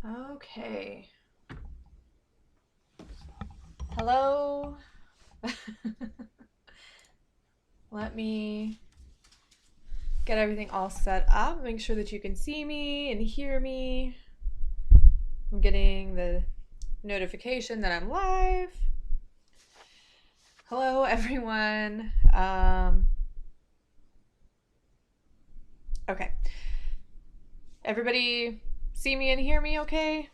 Okay. Hello. Let me get everything all set up. Make sure that you can see me and hear me. I'm getting the notification that I'm live. Hello, everyone. Okay. Everybody see me and hear me okay?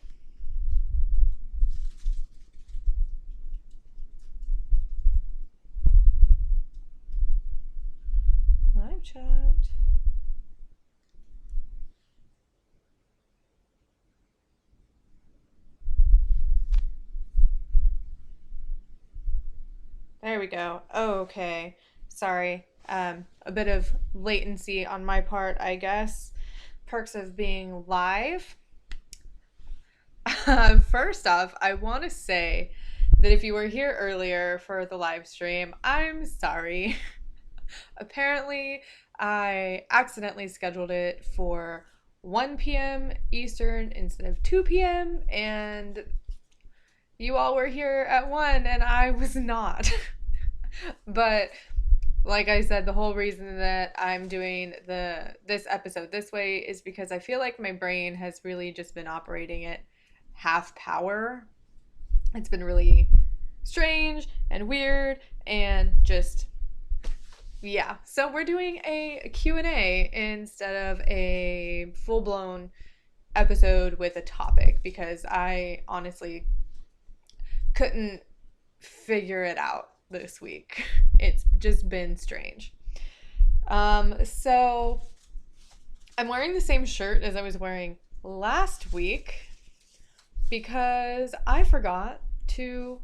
Live chat. There we go. Okay. Sorry. A bit of latency on my part, I guess. Perks of being live. First off, I want to say that if you were here earlier for the live stream, I'm sorry. Apparently, I accidentally scheduled it for 1 p.m. Eastern instead of 2 p.m., and you all were here at 1 and I was not. But like I said, the whole reason that I'm doing this episode this way is because I feel like my brain has really just been operating at half power. It's been really strange and weird and just yeah. So we're doing a Q&A instead of a full-blown episode with a topic because I honestly couldn't figure it out this week. It's just been strange. So I'm wearing the same shirt as I was wearing last week because I forgot to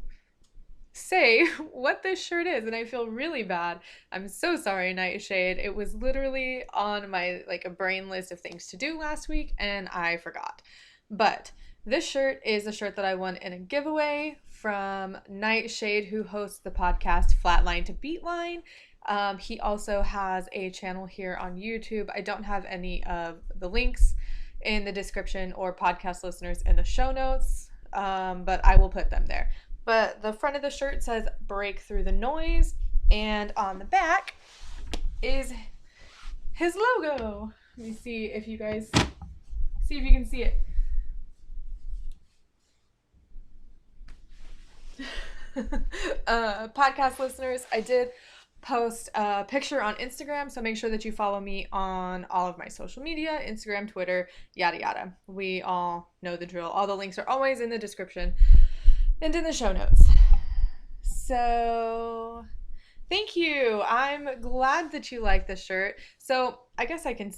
say what this shirt is and I feel really bad. I'm so sorry, Nightshade. It was literally on my like a brain list of things to do last week and I forgot. But this shirt is a shirt that I won in a giveaway from Nightshade, who hosts the podcast Flatline to Beatline. He also has a channel here on YouTube. I don't have any of the links in the description or podcast listeners in the show notes, but I will put them there. But the front of the shirt says "Break Through the Noise," and on the back is his logo. Let me see if you guys see if you can see it. Podcast listeners, I did post a picture on Instagram, so make sure that you follow me on all of my social media, Instagram, Twitter, yada yada. We all know the drill. All the links are always in the description and in the show notes. So thank you. I'm glad that you like the shirt. So I guess I can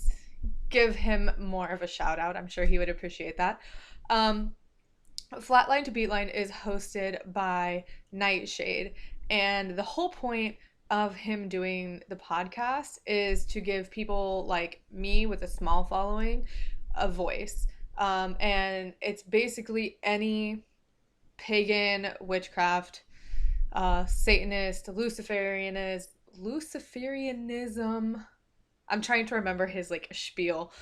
give him more of a shout out. I'm sure he would appreciate that. Flatline to Beatline is hosted by Nightshade, and the whole point of him doing the podcast is to give people like me with a small following a voice. And it's basically any pagan witchcraft, Satanist, Luciferianism. I'm trying to remember his like spiel,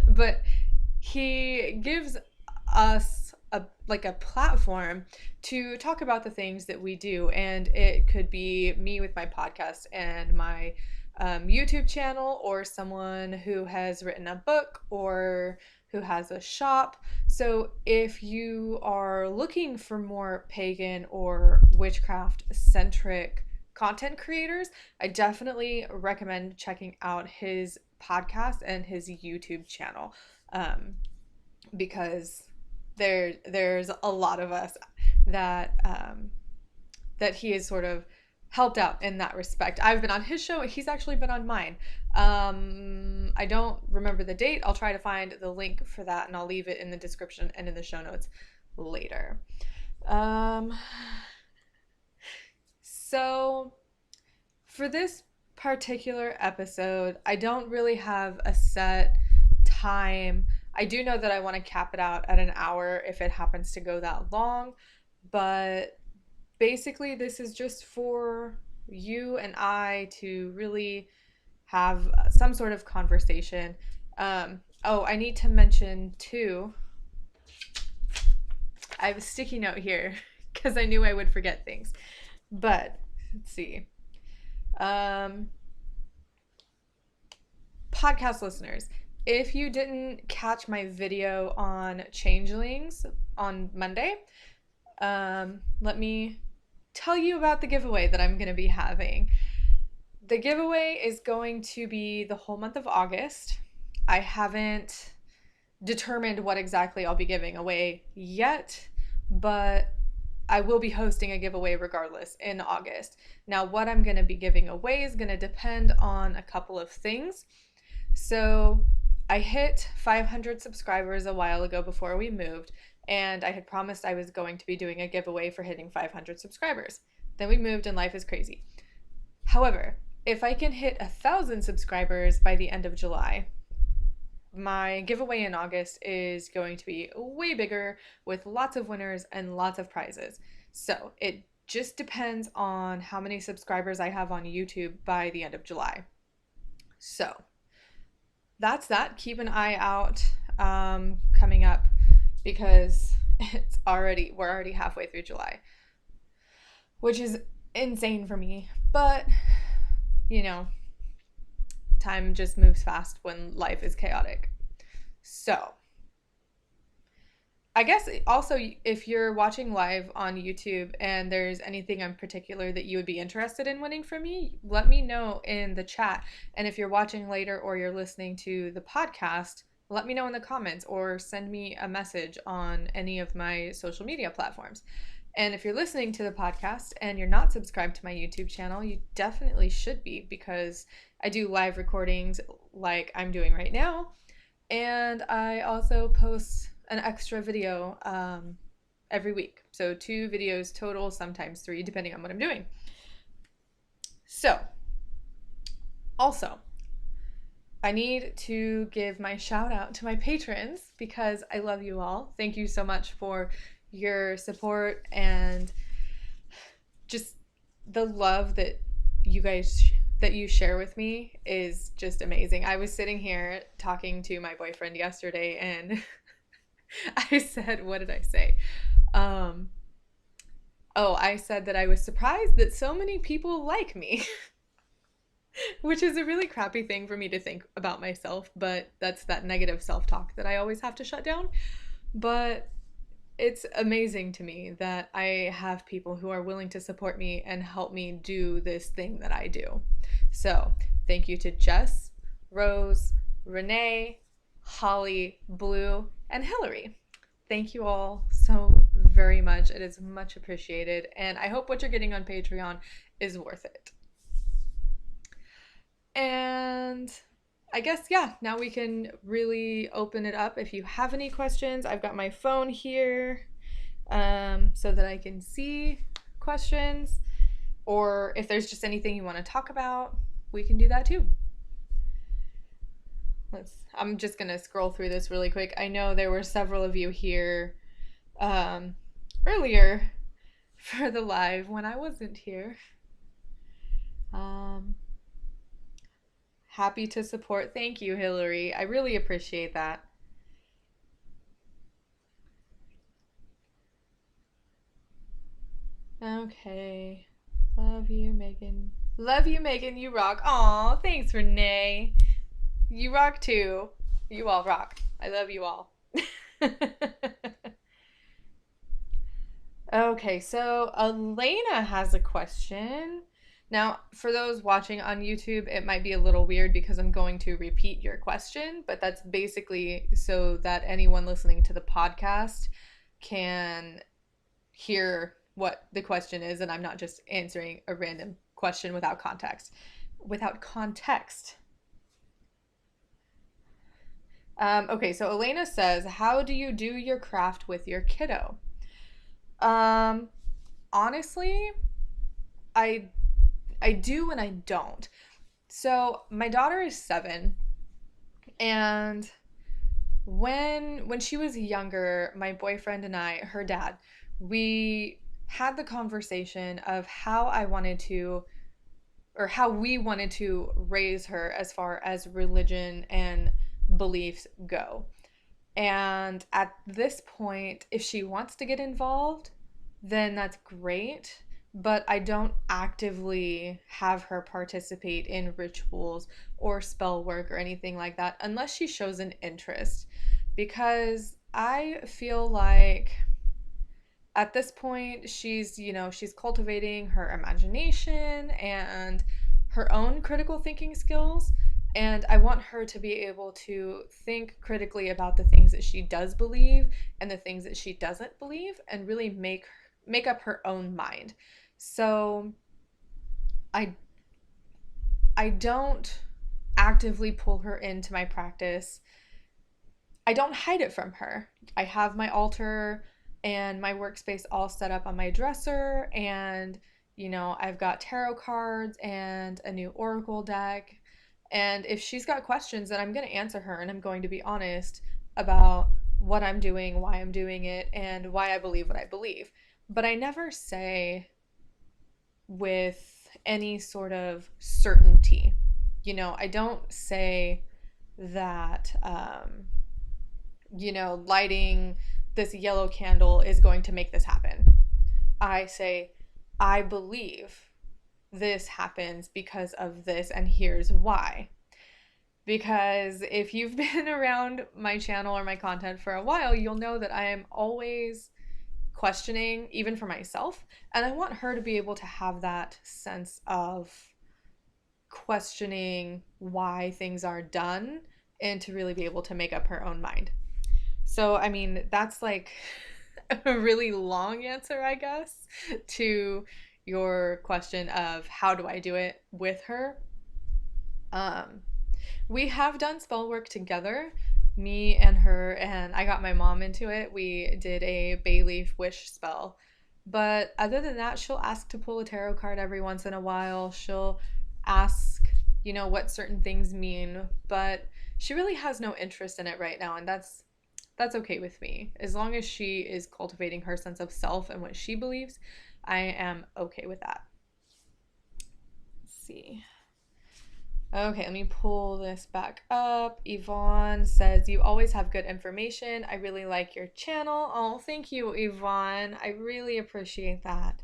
but he gives us a platform to talk about the things that we do, and it could be me with my podcast and my YouTube channel, or someone who has written a book or who has a shop. So if you are looking for more pagan or witchcraft centric content creators, I definitely recommend checking out his podcast and his YouTube channel, because there's a lot of us that he has sort of helped out in that respect. I've been on his show. He's actually been on mine. I don't remember the date. I'll try to find the link for that and I'll leave it in the description and in the show notes later. So for this particular episode, I don't really have a set time. I do know that I want to cap it out at an hour if it happens to go that long, but basically this is just for you and I to really have some sort of conversation. Oh, I need to mention too, I have a sticky note here because I knew I would forget things. But let's see. Um, Podcast listeners, if you didn't catch my video on changelings on Monday, let me tell you about the giveaway that I'm going to be having. The giveaway is going to be the whole month of August. I haven't determined what exactly I'll be giving away yet, but I will be hosting a giveaway regardless in August. Now, what I'm going to be giving away is going to depend on a couple of things. So, I hit 500 subscribers a while ago before we moved, and I had promised I was going to be doing a giveaway for hitting 500 subscribers. Then we moved, and life is crazy. However, if I can hit 1,000 subscribers by the end of July, my giveaway in August is going to be way bigger with lots of winners and lots of prizes. So it just depends on how many subscribers I have on YouTube by the end of July. So that's that. Keep an eye out coming up because we're already halfway through July, which is insane for me. But, you know, time just moves fast when life is chaotic. So, I guess also if you're watching live on YouTube and there's anything in particular that you would be interested in winning from me, let me know in the chat. And if you're watching later or you're listening to the podcast, let me know in the comments or send me a message on any of my social media platforms. And if you're listening to the podcast and you're not subscribed to my YouTube channel, you definitely should be because I do live recordings like I'm doing right now. And I also post an extra video every week. So 2 videos total, sometimes 3, depending on what I'm doing. So, also, I need to give my shout out to my patrons because I love you all. Thank you so much for your support and just the love that you share with me is just amazing. I was sitting here talking to my boyfriend yesterday and I said, what did I say? I said that I was surprised that so many people like me, which is a really crappy thing for me to think about myself, but that's that negative self-talk that I always have to shut down. But it's amazing to me that I have people who are willing to support me and help me do this thing that I do. So, thank you to Jess, Rose, Renee, Holly, Blue, and Hillary. Thank you all so very much. It is much appreciated, and I hope what you're getting on Patreon is worth it. And I guess, yeah, now we can really open it up. If you have any questions, I've got my phone here so that I can see questions. Or if there's just anything you want to talk about, we can do that too. I'm just going to scroll through this really quick. I know there were several of you here earlier for the live when I wasn't here. Happy to support. Thank you, Hillary. I really appreciate that. Okay. Love you, Megan. Love you, Megan. You rock. Aw, thanks, Renee. You rock too. You all rock. I love you all. Okay, so Elena has a question. Now, for those watching on YouTube, it might be a little weird because I'm going to repeat your question, but that's basically so that anyone listening to the podcast can hear what the question is and I'm not just answering a random question without context. Okay, so Elena says, how do you do your craft with your kiddo? Honestly, I do and I don't. So my daughter is 7, and when she was younger, my boyfriend and I, her dad, we had the conversation of how we wanted to raise her as far as religion and beliefs go. And at this point, if she wants to get involved, then that's great. But I don't actively have her participate in rituals or spell work or anything like that unless she shows an interest. Because I feel like at this point she's cultivating her imagination and her own critical thinking skills, and I want her to be able to think critically about the things that she does believe and the things that she doesn't believe and really make up her own mind. So i I don't actively pull her into my practice. I don't hide it from her. I have my altar and my workspace all set up on my dresser, and I've got tarot cards and a new oracle deck. And if she's got questions, then I'm going to answer her, and I'm going to be honest about what I'm doing, why I'm doing it, and why I believe what I believe. But I never say with any sort of certainty. I don't say that lighting this yellow candle is going to make this happen. I say, I believe this happens because of this, and here's why. Because if you've been around my channel or my content for a while, you'll know that I am always questioning, even for myself, and I want her to be able to have that sense of questioning why things are done and to really be able to make up her own mind. So, I mean, that's like a really long answer, I guess, to your question of how do I do it with her. Um, we have done spell work together, me and her, and I got my mom into it. We did a bay leaf wish spell. But other than that, she'll ask to pull a tarot card every once in a while. She'll ask, what certain things mean, but she really has no interest in it right now, and that's okay with me. As long as she is cultivating her sense of self and what she believes, I am okay with that. Let's see. Okay, let me pull this back up. Yvonne says, you always have good information. I really like your channel. Oh, thank you, Yvonne. I really appreciate that.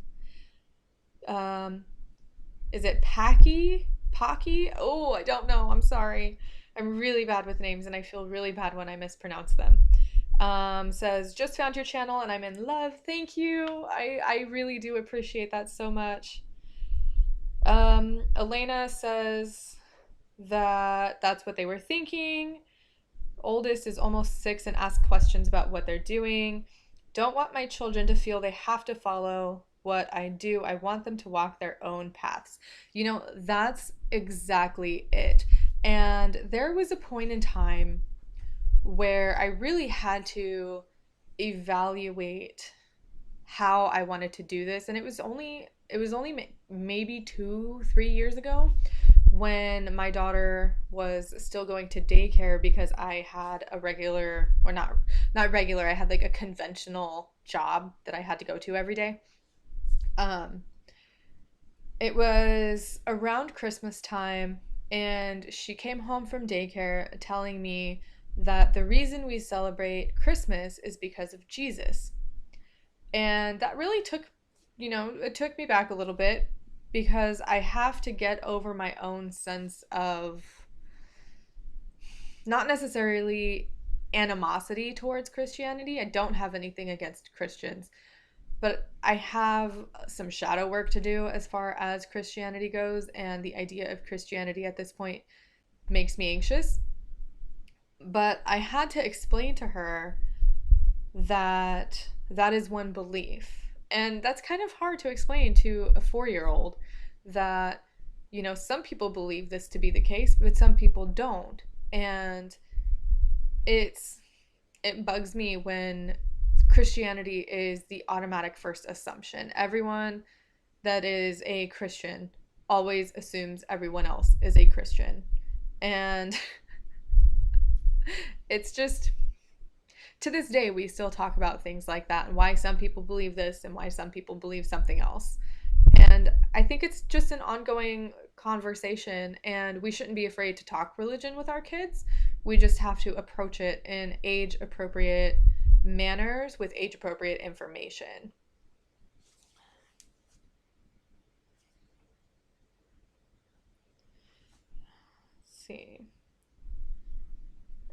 Is it Packy? Pocky? Oh, I don't know. I'm sorry. I'm really bad with names, and I feel really bad when I mispronounce them. Says, just found your channel and I'm in love. Thank you. I really do appreciate that so much. Elena says that that's what they were thinking. Oldest is almost 6 and asks questions about what they're doing. Don't want my children to feel they have to follow what I do. I want them to walk their own paths. That's exactly it. And there was a point in time where I really had to evaluate how I wanted to do this, and it was only maybe 2-3 years ago when my daughter was still going to daycare, because I had a regular, or not regular, I had like a conventional job that I had to go to every day. It was around Christmas time, and she came home from daycare telling me that the reason we celebrate Christmas is because of Jesus. And that really it took me back a little bit, because I have to get over my own sense of not necessarily animosity towards Christianity. I don't have anything against Christians, but I have some shadow work to do as far as Christianity goes, and the idea of Christianity at this point makes me anxious. But I had to explain to her that that is one belief. And that's kind of hard to explain to a 4-year-old, that, some people believe this to be the case, but some people don't. And it bugs me when Christianity is the automatic first assumption. Everyone that is a Christian always assumes everyone else is a Christian. And it's just, to this day, we still talk about things like that, and why some people believe this and why some people believe something else. And I think it's just an ongoing conversation, and we shouldn't be afraid to talk religion with our kids, We just have to approach it in age appropriate manners with age appropriate information. Let's see.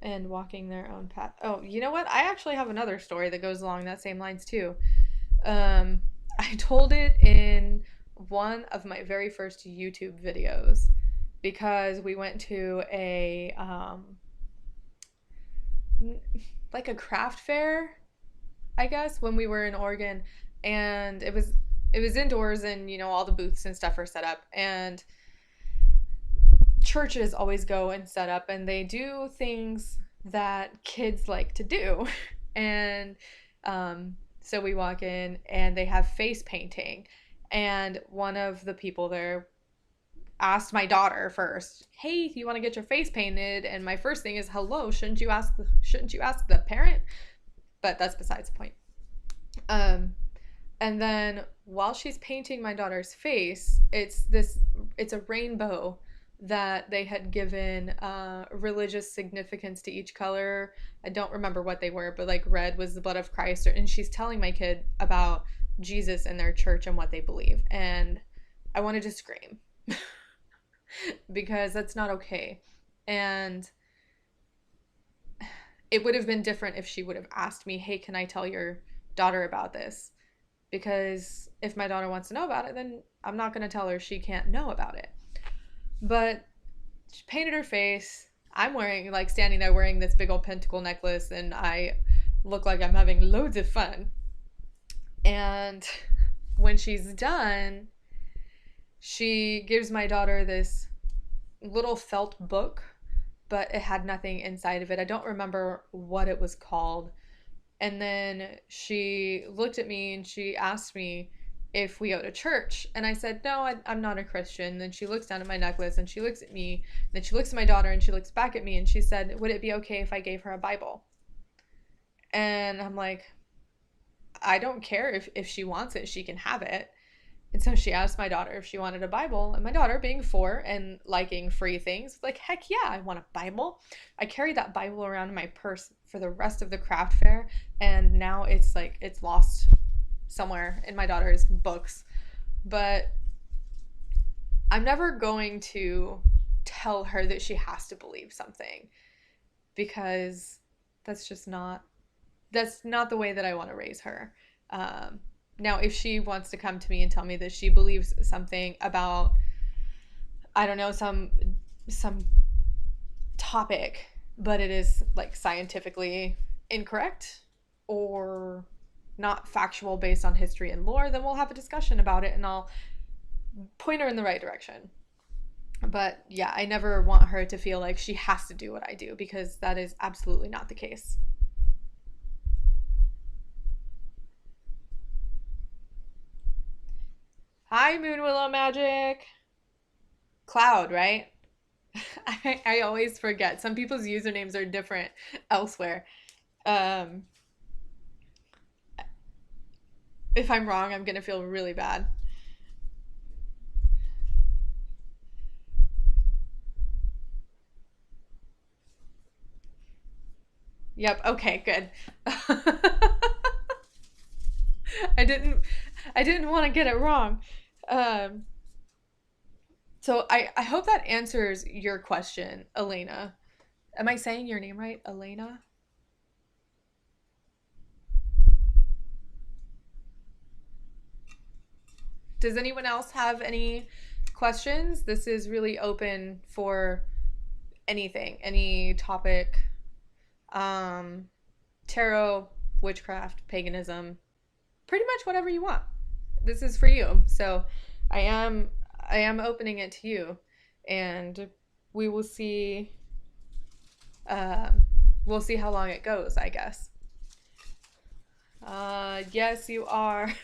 And walking their own path. Oh, you know what? I actually have another story that goes along that same lines too. Um, I told it in one of my very first YouTube videos because we went to a like a craft fair, I guess, when we were in Oregon, and it was indoors, and all the booths and stuff are set up, and churches always go and set up, and they do things that kids like to do. And so we walk in and they have face painting, and one of the people there asked my daughter first, "Hey, do you want to get your face painted?" And my first thing is, "Hello, shouldn't you ask the parent?" But that's besides the point. Um, and then while she's painting my daughter's face, it's a rainbow that they had given religious significance to each color. I don't remember what they were, but like red was the blood of Christ. And she's telling my kid about Jesus and their church and what they believe. And I wanted to scream because that's not okay. And it would have been different if she would have asked me, "Hey, can I tell your daughter about this?" Because if my daughter wants to know about it, then I'm not going to tell her she can't know about it. But she painted her face. I'm standing there wearing this big old pentacle necklace, and I look like I'm having loads of fun. And when she's done, she gives my daughter this little felt book, but it had nothing inside of it. I don't remember what it was called. And then she looked at me and she asked me if we go to church. And I said, "No, I'm not a Christian." Then she looks down at my necklace and she looks at me. Then she looks at my daughter and she looks back at me and she said, "Would it be okay if I gave her a Bible?" And I'm like, "I don't care. If she wants it, she can have it." And so she asked my daughter if she wanted a Bible. And my daughter, being 4 and liking free things, was like, "Heck yeah, I want a Bible." I carried that Bible around in my purse for the rest of the craft fair. And now it's lost somewhere in my daughter's books. But I'm never going to tell her that she has to believe something, because that's just not the way that I want to raise her. Now, if she wants to come to me and tell me that she believes something about, I don't know, some topic, but it is like scientifically incorrect or not factual based on history and lore, then we'll have a discussion about it and I'll point her in the right direction. But yeah, I never want her to feel like she has to do what I do, because that is absolutely not the case. Hi, Moon Willow Magic. Cloud, right? I always forget. Some people's usernames are different elsewhere. Um, if I'm wrong, I'm gonna feel really bad. Yep. Okay. Good. I didn't. I didn't want to get it wrong. Um, so I hope that answers your question, Elena. Am I saying your name right, Elena? Does anyone else have any questions? This is really open for anything, any topic. Um, Tarot, witchcraft, paganism, pretty much whatever you want. This is for you. So I am I am opening it to you, and we will see uh, we'll see how long it goes, I guess. Yes, you are.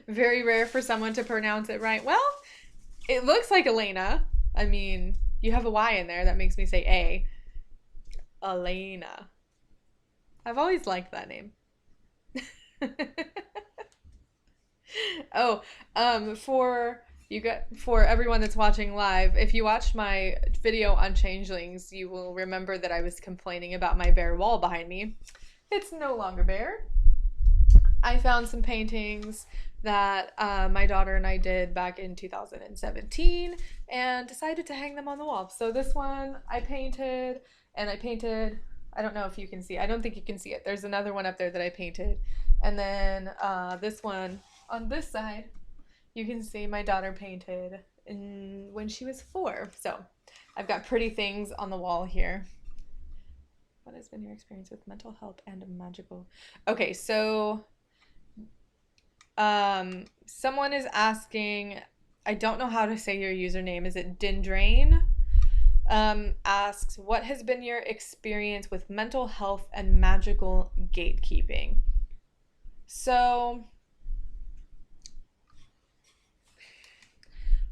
Very rare for someone to pronounce it right. Well, it looks like Elena. I mean, you have a Y in there. That makes me say A. Elena. I've always liked that name. Oh, for You got for everyone that's watching live, if you watched my video on changelings, you will remember that I was complaining about my bare wall behind me. It's no longer bare. I found some paintings that my daughter and I did back in 2017 and decided to hang them on the wall. So this one I painted, and I painted, I don't know if you can see, I don't think you can see it. There's another one up there that I painted. And then this one on this side, you can see my daughter painted when she was 4. So I've got pretty things on the wall here. What has been your experience with mental health and magical? Okay, so someone is asking, I don't know how to say your username. Is it Dindrain? Asks, what has been your experience with mental health and magical gatekeeping? So,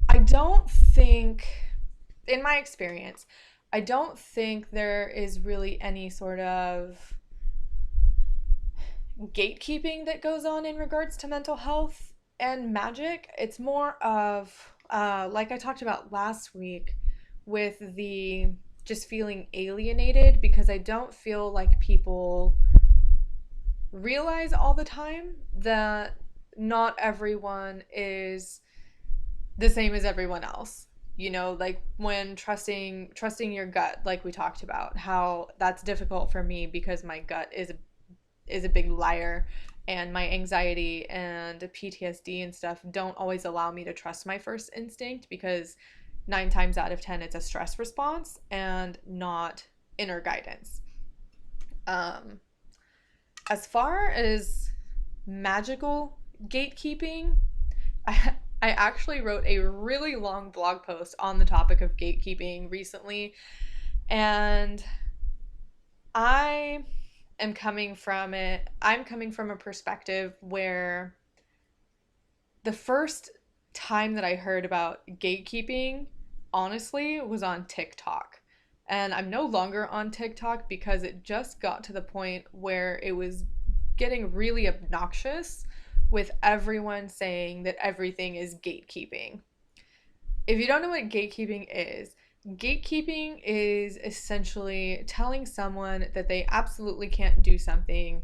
I don't think, in my experience, I don't think there is really any sort of gatekeeping that goes on in regards to mental health and magic. It's more of, like I talked about last week, with the just feeling alienated, because I don't feel like people realize all the time that not everyone is the same as everyone else. You know, like when trusting your gut, like we talked about, how that's difficult for me because my gut is a big liar, and my anxiety and PTSD and stuff don't always allow me to trust my first instinct, because 9 times out of 10 it's a stress response and not inner guidance. As far as magical gatekeeping, I actually wrote a really long blog post on the topic of gatekeeping recently, and I am coming from it. I'm coming from a perspective where the first time that I heard about gatekeeping, honestly, was on TikTok. And I'm no longer on TikTok because it just got to the point where it was getting really obnoxious, with everyone saying that everything is gatekeeping. If you don't know what gatekeeping is essentially telling someone that they absolutely can't do something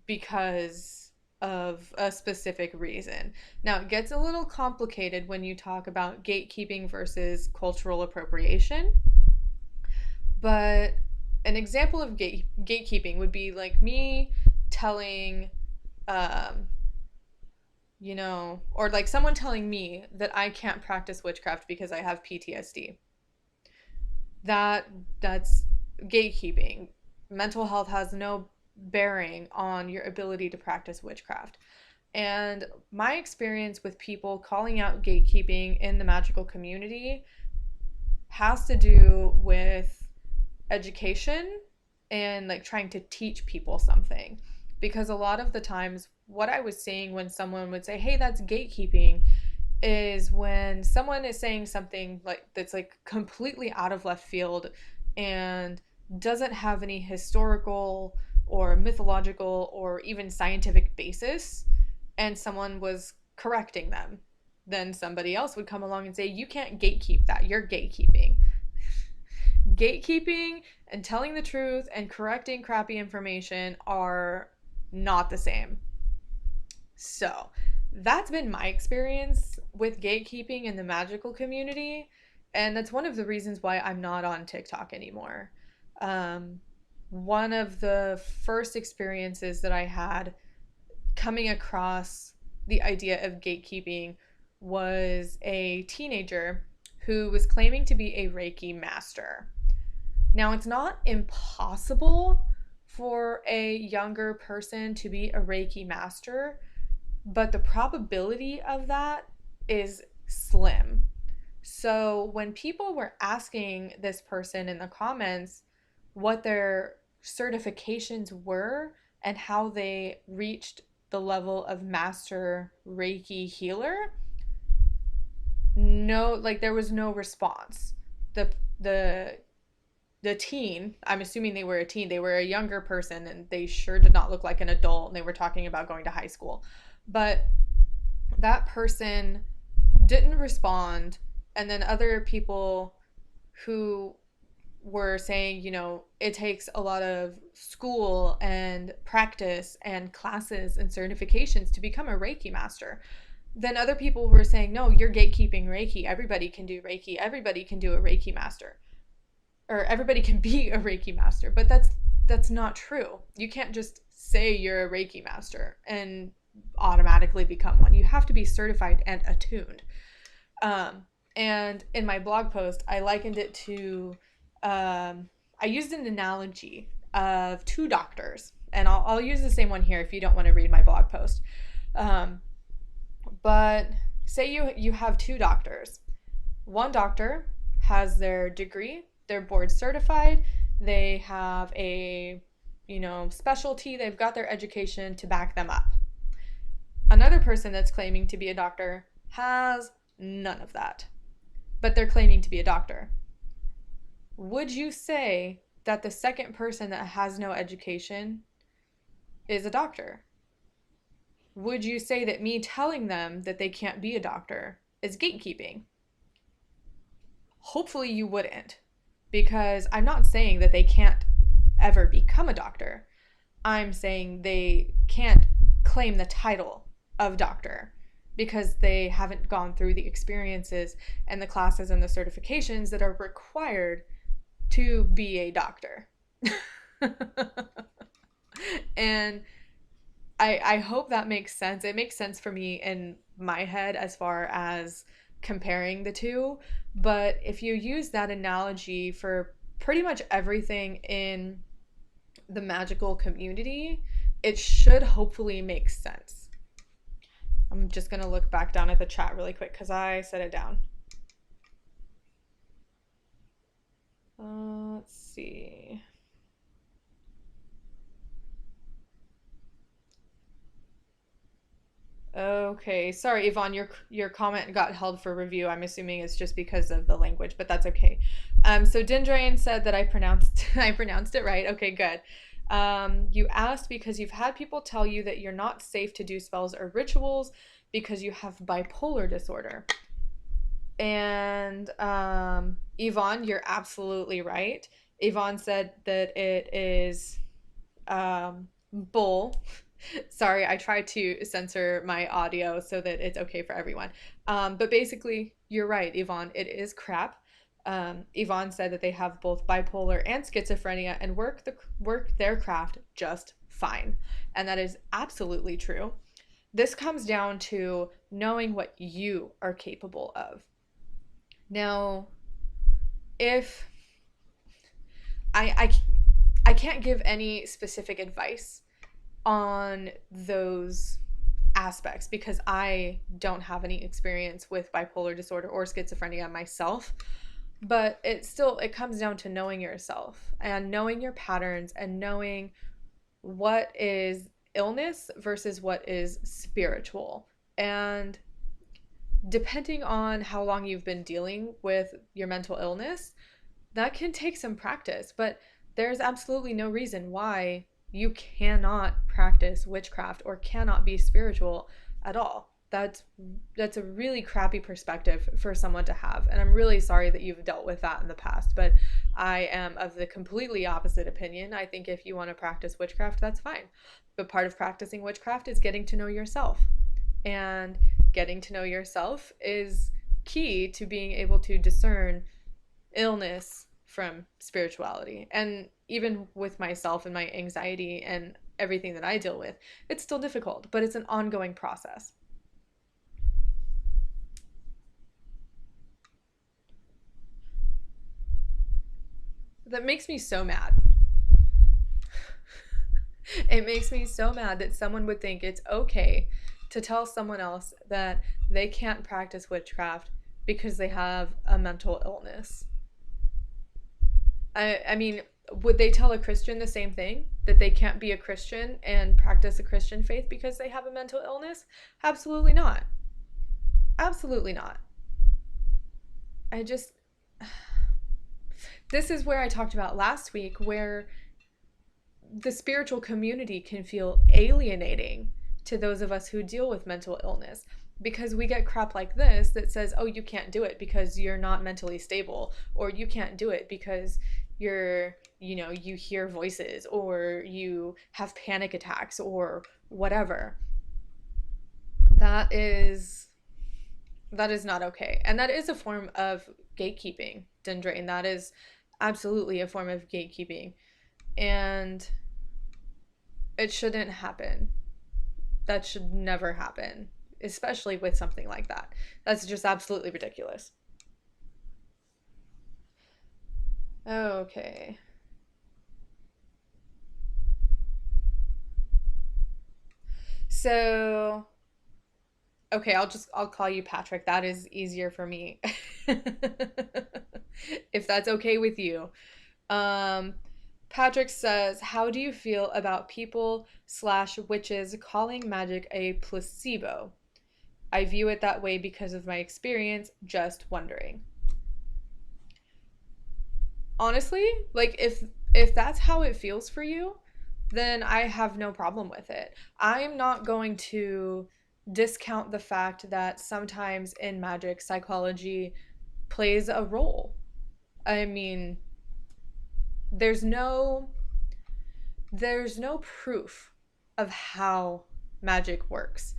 because of a specific reason. Now, it gets a little complicated when you talk about gatekeeping versus cultural appropriation, but an example of gatekeeping would be like me telling, um, or like someone telling me that I can't practice witchcraft because I have PTSD. That's gatekeeping. Mental health has no bearing on your ability to practice witchcraft. And my experience with people calling out gatekeeping in the magical community has to do with education and like trying to teach people something. Because a lot of the times, what I was seeing when someone would say, hey, that's gatekeeping, is when someone is saying something like that's like completely out of left field and doesn't have any historical or mythological or even scientific basis, and someone was correcting them, then somebody else would come along and say, you can't gatekeep that, you're gatekeeping. Gatekeeping and telling the truth and correcting crappy information are not the same. So that's been my experience with gatekeeping in the magical community, and that's one of the reasons why I'm not on TikTok anymore. One of the first experiences that I had coming across the idea of gatekeeping was a teenager who was claiming to be a Reiki master. Now, it's not impossible for a younger person to be a Reiki master, but the probability of that is slim. So when people were asking this person in the comments what their certifications were and how they reached the level of master Reiki healer, no, like there was no response. The teen, I'm assuming they were a teen, they were a younger person, and they sure did not look like an adult, and they were talking about going to high school. But that person didn't respond, and then other people who were saying, it takes a lot of school and practice and classes and certifications to become a Reiki master. Then other people were saying, no, you're gatekeeping Reiki. Everybody can do Reiki. Everybody can do a Reiki master. Or everybody can be a Reiki master. But that's not true. You can't just say you're a Reiki master and automatically become one. You have to be certified and attuned. And in my blog post, I likened it to, I used an analogy of two doctors. And I'll use the same one here if you don't want to read my blog post. But say you have two doctors. One doctor has their degree, they're board certified, they have a, specialty, they've got their education to back them up. Another person that's claiming to be a doctor has none of that, but they're claiming to be a doctor. Would you say that the second person that has no education is a doctor? Would you say that me telling them that they can't be a doctor is gatekeeping? Hopefully you wouldn't, because I'm not saying that they can't ever become a doctor. I'm saying they can't claim the title of doctor because they haven't gone through the experiences and the classes and the certifications that are required to be a doctor. And I hope that makes sense. It makes sense for me in my head as far as comparing the two. But if you use that analogy for pretty much everything in the magical community, it should hopefully make sense. I'm just going to look back down at the chat really quick because I set it down. Let's see. Okay, sorry, Yvonne, your comment got held for review. I'm assuming it's just because of the language, but that's okay. So Dindrain said that I pronounced it right. Okay, good. You asked because you've had people tell you that you're not safe to do spells or rituals because you have bipolar disorder. And Yvonne, you're absolutely right. Yvonne said that it is bull. Sorry, I tried to censor my audio so that it's okay for everyone. But basically, you're right, Yvonne. It is crap. Yvonne said that they have both bipolar and schizophrenia and work their craft just fine. And that is absolutely true. This comes down to knowing what you are capable of. Now, if I can't give any specific advice on those aspects because I don't have any experience with bipolar disorder or schizophrenia myself, but it comes down to knowing yourself and knowing your patterns and knowing what is illness versus what is spiritual. And depending on how long you've been dealing with your mental illness, that can take some practice, but there's absolutely no reason why you cannot practice witchcraft or cannot be spiritual at all. That's a really crappy perspective for someone to have, and I'm really sorry that you've dealt with that in the past, but I am of the completely opposite opinion. I think if you want to practice witchcraft, that's fine, but part of practicing witchcraft is getting to know yourself, and getting to know yourself is key to being able to discern illness from spirituality. And even with myself and my anxiety and everything that I deal with, it's still difficult, but it's an ongoing process. That makes me so mad. It makes me so mad that someone would think it's okay to tell someone else that they can't practice witchcraft because they have a mental illness. I mean, would they tell a Christian the same thing? That they can't be a Christian and practice a Christian faith because they have a mental illness? Absolutely not. Absolutely not. This is where I talked about last week, where the spiritual community can feel alienating to those of us who deal with mental illness. because we get crap like this that says, oh, you can't do it because you're not mentally stable, or you can't do it because you hear voices, or you have panic attacks, or whatever. That is that is not okay. And that is a form of gatekeeping, Dendrain. That is absolutely a form of gatekeeping. And it shouldn't happen. That should never happen, especially with something like that. That's just absolutely ridiculous. Okay. So, okay, I'll call you Patrick. That is easier for me. If that's okay with you. Um, Patrick says, how do you feel about people slash witches calling magic a placebo? I view it that way because of my experience, just wondering. Honestly, like if that's how it feels for you, then I have no problem with it. I'm not going to discount the fact that sometimes in magic psychology plays a role. I mean, there's no there's no proof of how magic works.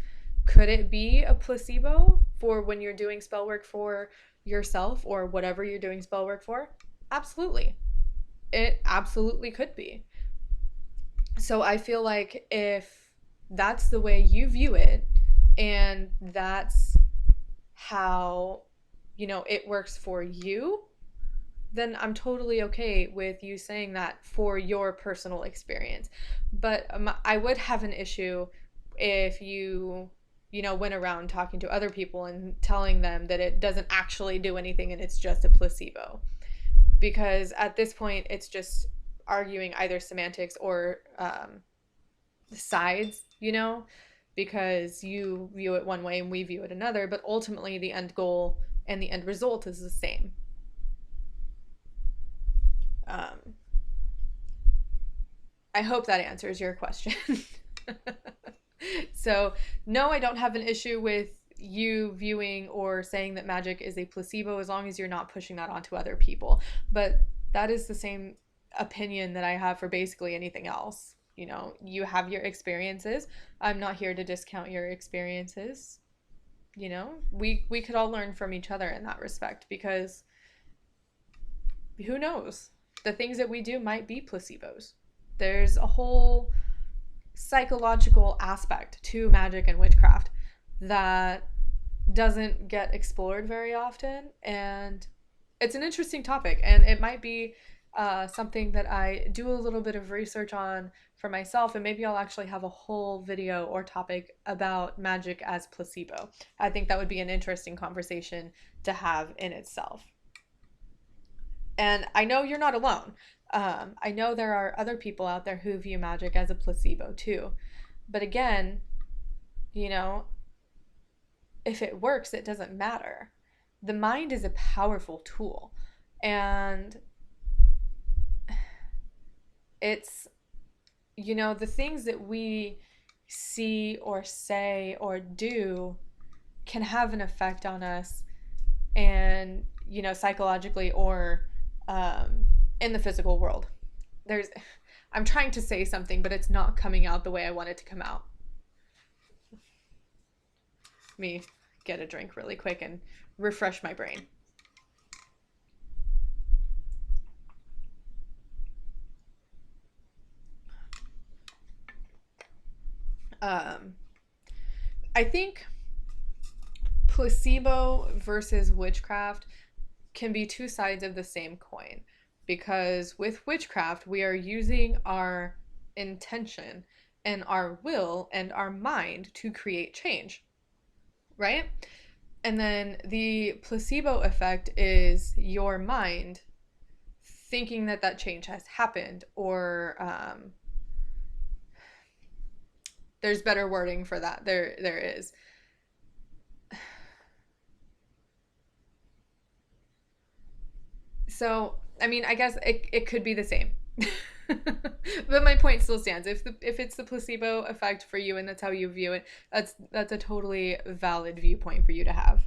Could it be a placebo for when you're doing spell work for yourself or whatever you're doing spell work for? Absolutely. It absolutely could be. So I feel like if that's the way you view it, and that's how, it works for you, then I'm totally okay with you saying that for your personal experience. But I would have an issue if you went around talking to other people and telling them that it doesn't actually do anything and it's just a placebo. Because at this point, it's just arguing either semantics or sides, because you view it one way and we view it another, but ultimately the end goal and the end result is the same. Um, I hope that answers your question. So, no, I don't have an issue with you viewing or saying that magic is a placebo as long as you're not pushing that onto other people. But that is the same opinion that I have for basically anything else. You have your experiences. I'm not here to discount your experiences. We could all learn from each other in that respect, because who knows? The things that we do might be placebos. There's a whole psychological aspect to magic and witchcraft that doesn't get explored very often. And it's an interesting topic, and it might be something that I do a little bit of research on for myself, and maybe I'll actually have a whole video or topic about magic as placebo. I think that would be an interesting conversation to have in itself. And I know you're not alone. I know there are other people out there who view magic as a placebo too. But again, you know, if it works, it doesn't matter. The mind is a powerful tool. And it's, the things that we see or say or do can have an effect on us, and, psychologically or in the physical world. There's, I'm trying to say something, but it's not coming out the way I want it to come out. Let me get a drink really quick and refresh my brain. I think placebo versus witchcraft can be two sides of the same coin, because with witchcraft, we are using our intention and our will and our mind to create change, right? And then the placebo effect is your mind thinking that that change has happened, or there's better wording for that. There is. So, I mean, I guess it could be the same. But my point still stands. If it's the placebo effect for you and that's how you view it, that's a totally valid viewpoint for you to have.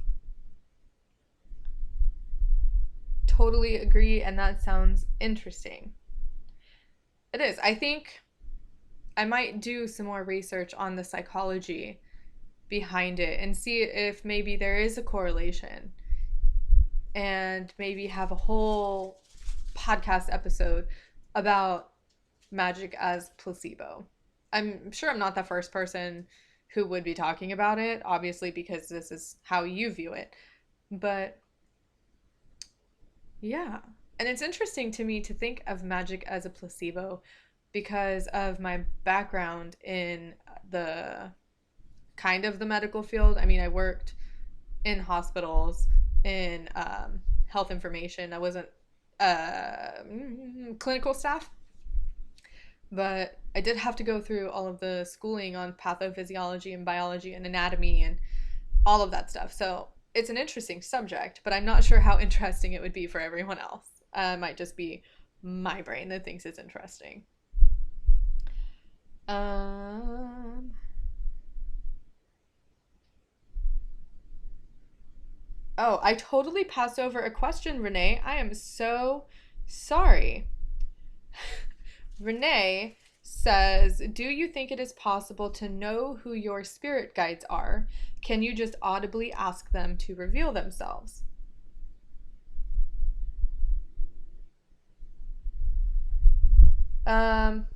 Totally agree, and that sounds interesting. It is. I think I might do some more research on the psychology behind it and see if maybe there is a correlation, and maybe have a whole podcast episode about magic as placebo. I'm sure I'm not the first person who would be talking about it, obviously, because this is how you view it. But yeah. And it's interesting to me to think of magic as a placebo because of my background in the kind of the medical field. I mean, I worked in hospitals in health information. I wasn't clinical staff, but I did have to go through all of the schooling on pathophysiology and biology and anatomy and all of that stuff. So it's an interesting subject, but I'm not sure how interesting it would be for everyone else. It might just be my brain that thinks it's interesting. Um, oh, I totally passed over a question, Renee. I am so sorry. Renee says, do you think it is possible to know who your spirit guides are? Can you just audibly ask them to reveal themselves?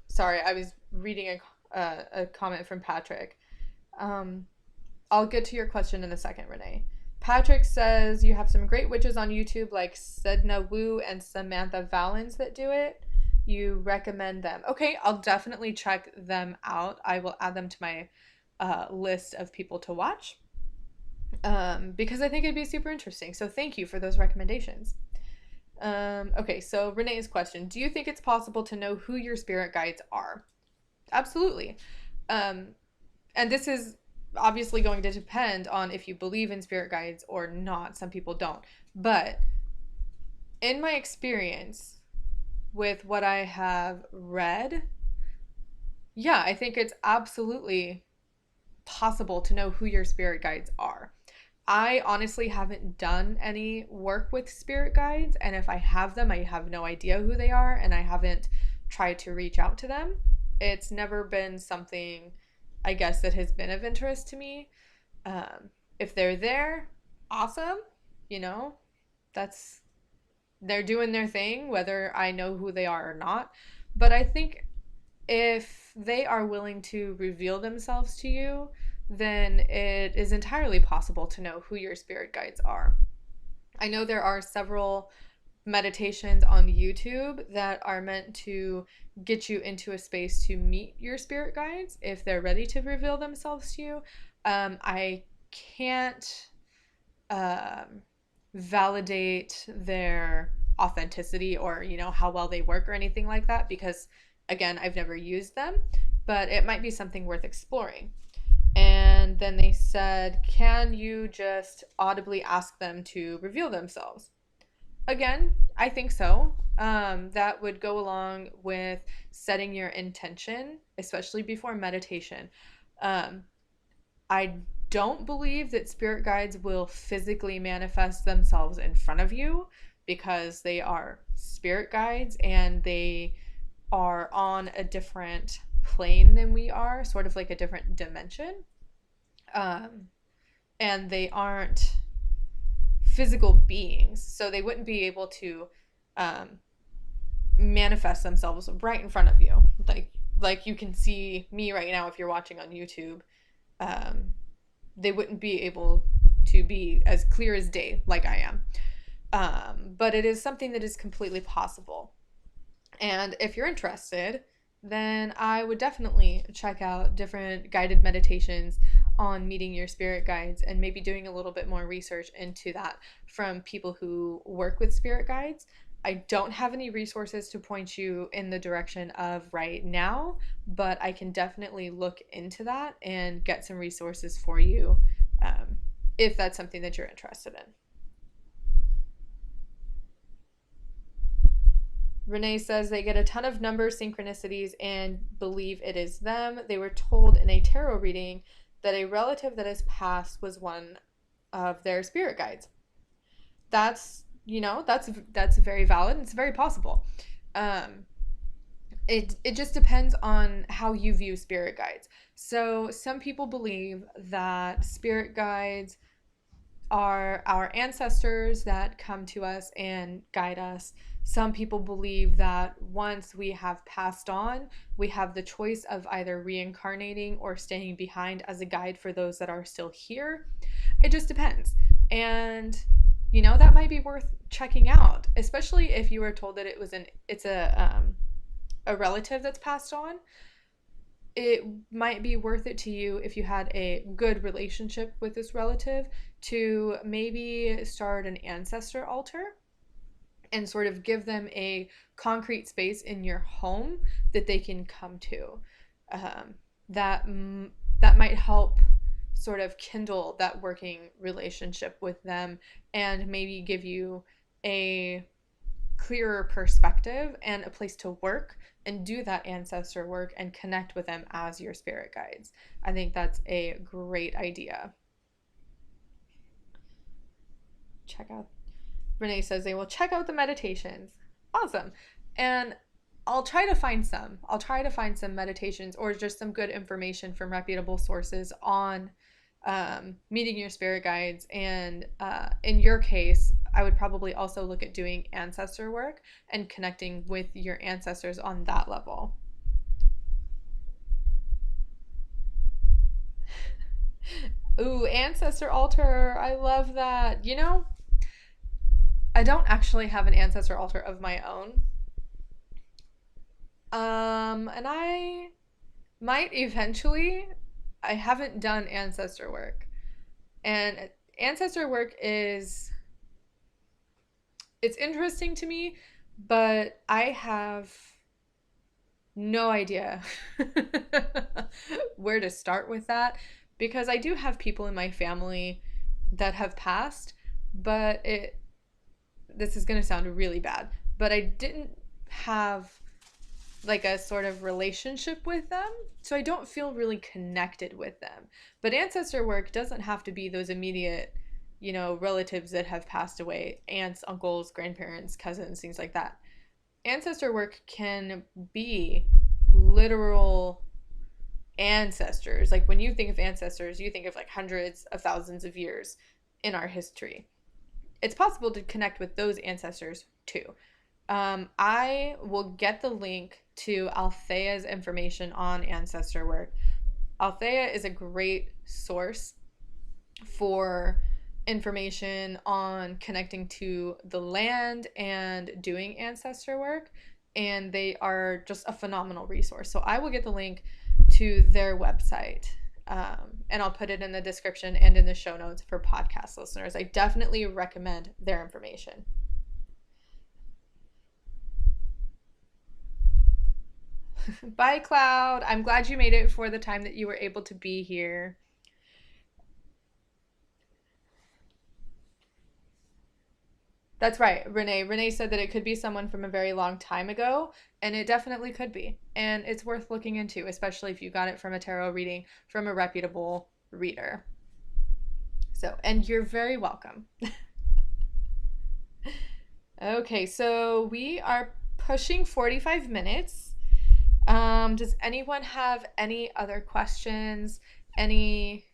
Sorry, I was reading a comment from Patrick. Um, I'll get to your question in a second, Renee. Patrick says you have some great witches on YouTube like Sedna Wu and Samantha Valens that do it. You recommend them. Okay, I'll definitely check them out. I will add them to my list of people to watch because I think it'd be super interesting. So thank you for those recommendations. Okay, so Renee's question: do you think it's possible to know who your spirit guides are? Absolutely. Um, and this is obviously going to depend on if you believe in spirit guides or not. Some people don't. But in my experience with what I have read, yeah, I think it's absolutely possible to know who your spirit guides are. I honestly haven't done any work with spirit guides, and if I have them, I have no idea who they are, and I haven't tried to reach out to them. It's never been something, I guess, that has been of interest to me. If they're there, awesome. You know, that's they're doing their thing, whether I know who they are or not. But I think if they are willing to reveal themselves to you, then it is entirely possible to know who your spirit guides are. I know there are several meditations on YouTube that are meant to get you into a space to meet your spirit guides if they're ready to reveal themselves to you. I can't um, validate their authenticity or how well they work or anything like that because again I've never used them, but it might be something worth exploring. And then they said, can you just audibly ask them to reveal themselves? Again, I think so. That would go along with setting your intention, especially before meditation. um, I don't believe that spirit guides will physically manifest themselves in front of you because they are spirit guides and they are on a different plane than we are, sort of like a different dimension. Um, and they aren't physical beings, so they wouldn't be able to um, manifest themselves right in front of you, like you can see me right now if you're watching on YouTube. Um, they wouldn't be able to be as clear as day like I am. But it is something that is completely possible. And if you're interested, then I would definitely check out different guided meditations on meeting your spirit guides and maybe doing a little bit more research into that from people who work with spirit guides. I don't have any resources to point you in the direction of right now, but I can definitely look into that and get some resources for you if that's something that you're interested in. Renee says they get a ton of number synchronicities and believe it is them. They were told in a tarot reading that a relative that has passed was one of their spirit guides. That's, that's very valid. It's very possible. Um, it just depends on how you view spirit guides. So some people believe that spirit guides are our ancestors that come to us and guide us. Some people believe that once we have passed on, we have the choice of either reincarnating or staying behind as a guide for those that are still here. It just depends. And that might be worth checking out, especially if you were told that it's a relative that's passed on. It might be worth it to you if you had a good relationship with this relative to maybe start an ancestor altar and sort of give them a concrete space in your home that they can come to. That might help sort of kindle that working relationship with them and maybe give you a clearer perspective and a place to work and do that ancestor work and connect with them as your spirit guides. I think that's a great idea. Check out, Renee says they will check out the meditations. Awesome. And I'll try to find some. I'll try to find some meditations or just some good information from reputable sources on meeting your spirit guides. And in your case, I would probably also look at doing ancestor work and connecting with your ancestors on that level. Ooh, ancestor altar. I love that. I don't actually have an ancestor altar of my own. And I might eventually. I haven't done ancestor work. And ancestor work it's interesting to me, but I have no idea where to start with that because I do have people in my family that have passed, but this is going to sound really bad, but I didn't have like a sort of relationship with them, so I don't feel really connected with them. But ancestor work doesn't have to be those immediate, relatives that have passed away, aunts, uncles, grandparents, cousins, things like that. Ancestor work can be literal ancestors. Like when you think of ancestors, you think of like hundreds of thousands of years in our history. It's possible to connect with those ancestors too. I will get the link to Althea's information on ancestor work. Althea is a great source for information on connecting to the land and doing ancestor work, and they are just a phenomenal resource. So I will get the link to their website, and I'll put it in the description and in the show notes for podcast listeners. I definitely recommend their information. Bye, Cloud. I'm glad you made it for the time that you were able to be here. That's right, Renee. Renee said that it could be someone from a very long time ago, and it definitely could be. And it's worth looking into, especially if you got it from a tarot reading from a reputable reader. So, and you're very welcome. Okay, so we are pushing 45 minutes. Does anyone have any other questions, any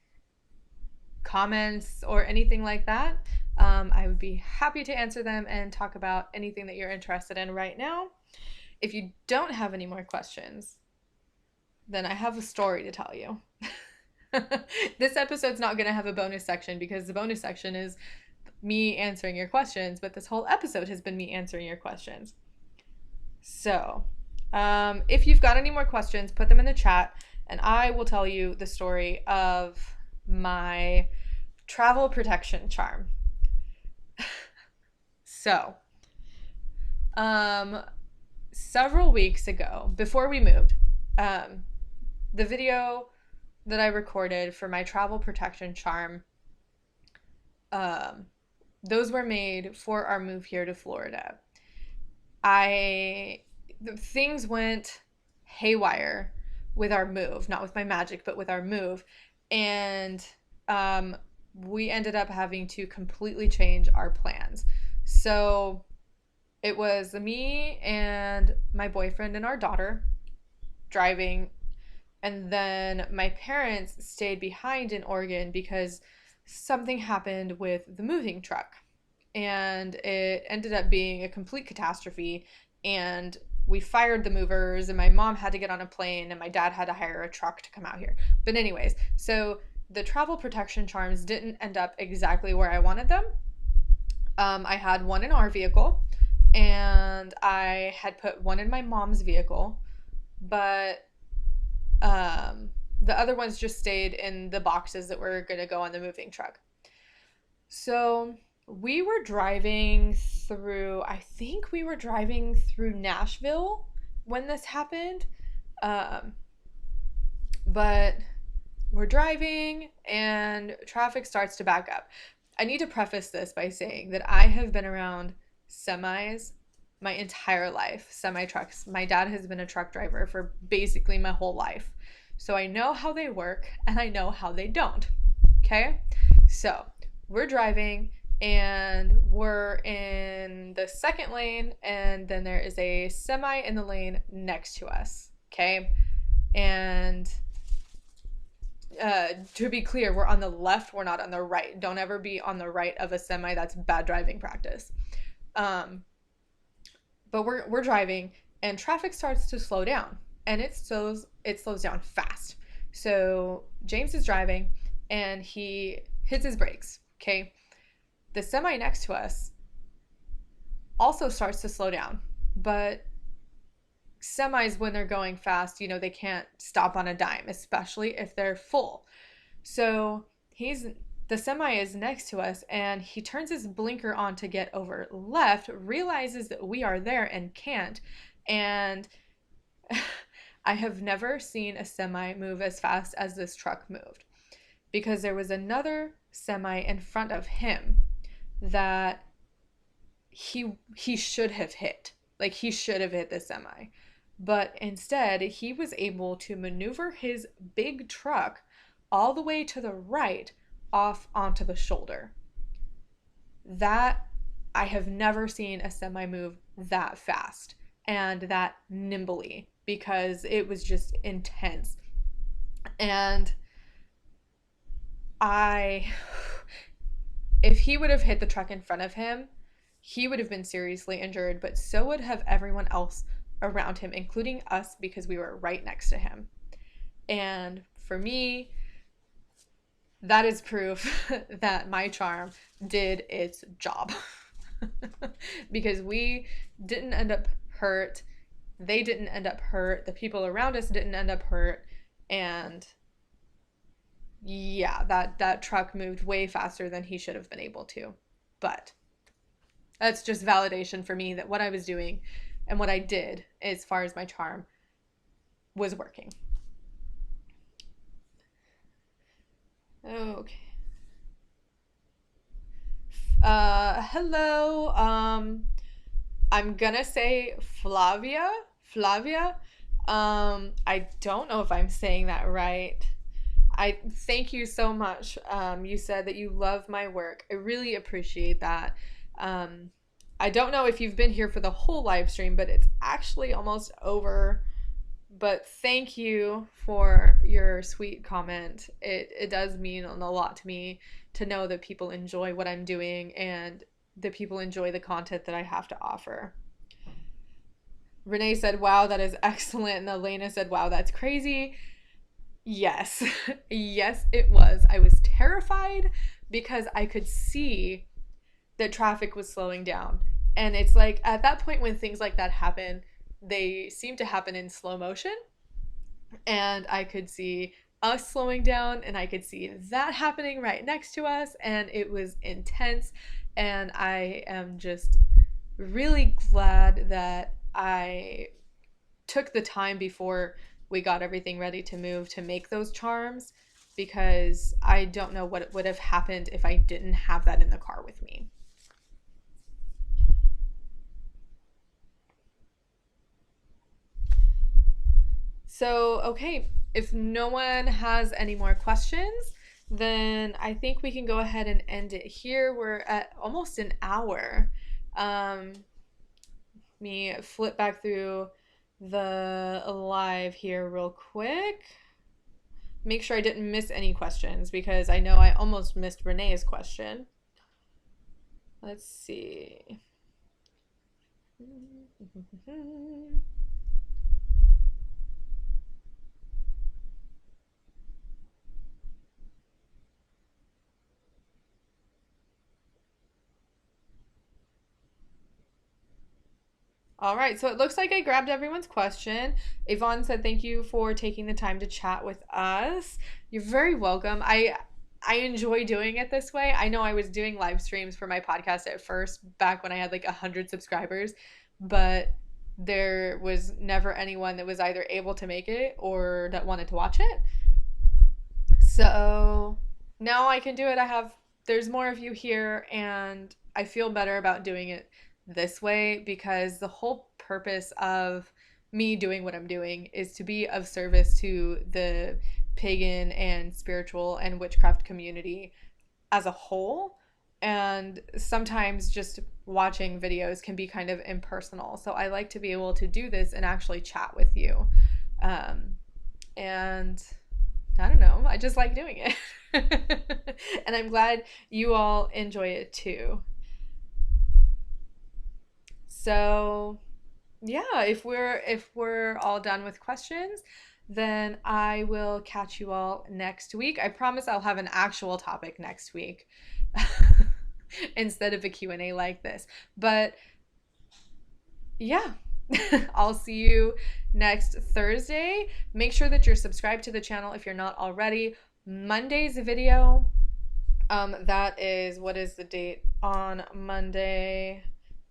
comments, or anything like that? I would be happy to answer them and talk about anything that you're interested in right now. If you don't have any more questions, then I have a story to tell you. This episode's not going to have a bonus section because the bonus section is me answering your questions, but this whole episode has been me answering your questions. So, if you've got any more questions, put them in the chat, and I will tell you the story of my travel protection charm. So, several weeks ago, before we moved, the video that I recorded for my travel protection charm, those were made for our move here to Florida. things went haywire with our move, not with my magic, but with our move. And um, we ended up having to completely change our plans. So it was me and my boyfriend and our daughter driving, and then my parents stayed behind in Oregon because something happened with the moving truck, and it ended up being a complete catastrophe. And we fired the movers, and my mom had to get on a plane, and my dad had to hire a truck to come out here. But anyways, so the travel protection charms didn't end up exactly where I wanted them. I had one in our vehicle, and I had put one in my mom's vehicle, but um, the other ones just stayed in the boxes that were going to go on the moving truck. So we were driving through, I think we were driving through Nashville when this happened. Um, but we're driving and traffic starts to back up. I need to preface this by saying that I have been around semis my entire life, semi trucks. My dad has been a truck driver for basically my whole life. So I know how they work and I know how they don't. Okay? So we're driving and we're in the second lane, and then there is a semi in the lane next to us. Okay? And to be clear, we're on the left, we're not on the right. Don't ever be on the right of a semi. That's bad driving practice. Um, but we're driving, and traffic starts to slow down, and it slows down fast. So James is driving, and he hits his brakes. Okay, the semi next to us also starts to slow down, but semis, when they're going fast, they can't stop on a dime, especially if they're full. So the semi is next to us, and he turns his blinker on to get over left, realizes that we are there and can't. And I have never seen a semi move as fast as this truck moved, because there was another semi in front of him that he should have hit. Like, he should have hit the semi. But instead, he was able to maneuver his big truck all the way to the right off onto the shoulder. That, I have never seen a semi move that fast and that nimbly, because it was just intense. And if he would have hit the truck in front of him, he would have been seriously injured, but so would have everyone else around him, including us, because we were right next to him. And for me, that is proof that my charm did its job. Because we didn't end up hurt, they didn't end up hurt, the people around us didn't end up hurt, and yeah, that truck moved way faster than he should have been able to. But that's just validation for me that what I was doing and what I did as far as my charm was working. Okay. Hello. I'm gonna say Flavia. Flavia. I don't know if I'm saying that right. I thank you so much. You said that you love my work. I really appreciate that. I don't know if you've been here for the whole live stream, but it's actually almost over. But thank you for your sweet comment. It does mean a lot to me to know that people enjoy what I'm doing and that people enjoy the content that I have to offer. Renee said, wow, that is excellent. And Elena said, wow, that's crazy. Yes. Yes, it was. I was terrified because I could see that traffic was slowing down. And it's like, at that point when things like that happen, they seem to happen in slow motion. And I could see us slowing down, and I could see that happening right next to us, and it was intense. And I am just really glad that I took the time before we got everything ready to move to make those charms, because I don't know what would have happened if I didn't have that in the car with me. Okay, if no one has any more questions, then I think we can go ahead and end it here. We're at almost an hour. Um, me flip back through the live here real quick. Make sure I didn't miss any questions because I know I almost missed Renee's question. Let's see. All right, so it looks like I grabbed everyone's question. Yvonne said, "Thank you for taking the time to chat with us." You're very welcome. I enjoy doing it this way. I know I was doing live streams for my podcast at first, back when I had like 100 subscribers, but there was never anyone that was either able to make it or that wanted to watch it. So now I can do it. There's more of you here, and I feel better about doing it this way because the whole purpose of me doing what I'm doing is to be of service to the pagan and spiritual and witchcraft community as a whole. And sometimes just watching videos can be kind of impersonal. So I like to be able to do this and actually chat with you. And I don't know, I just like doing it. And I'm glad you all enjoy it too. So, yeah, if we're all done with questions, then I will catch you all next week. I promise I'll have an actual topic next week instead of a Q&A like this. But yeah, I'll see you next Thursday. Make sure that you're subscribed to the channel if you're not already. Monday's video, that is, what is the date on Monday?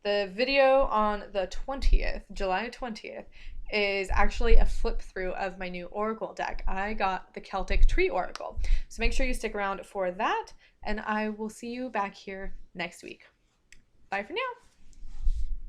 The video on the 20th, July 20th, is actually a flip through of my new Oracle deck. I got the Celtic Tree Oracle. So make sure you stick around for that, and I will see you back here next week. Bye for now.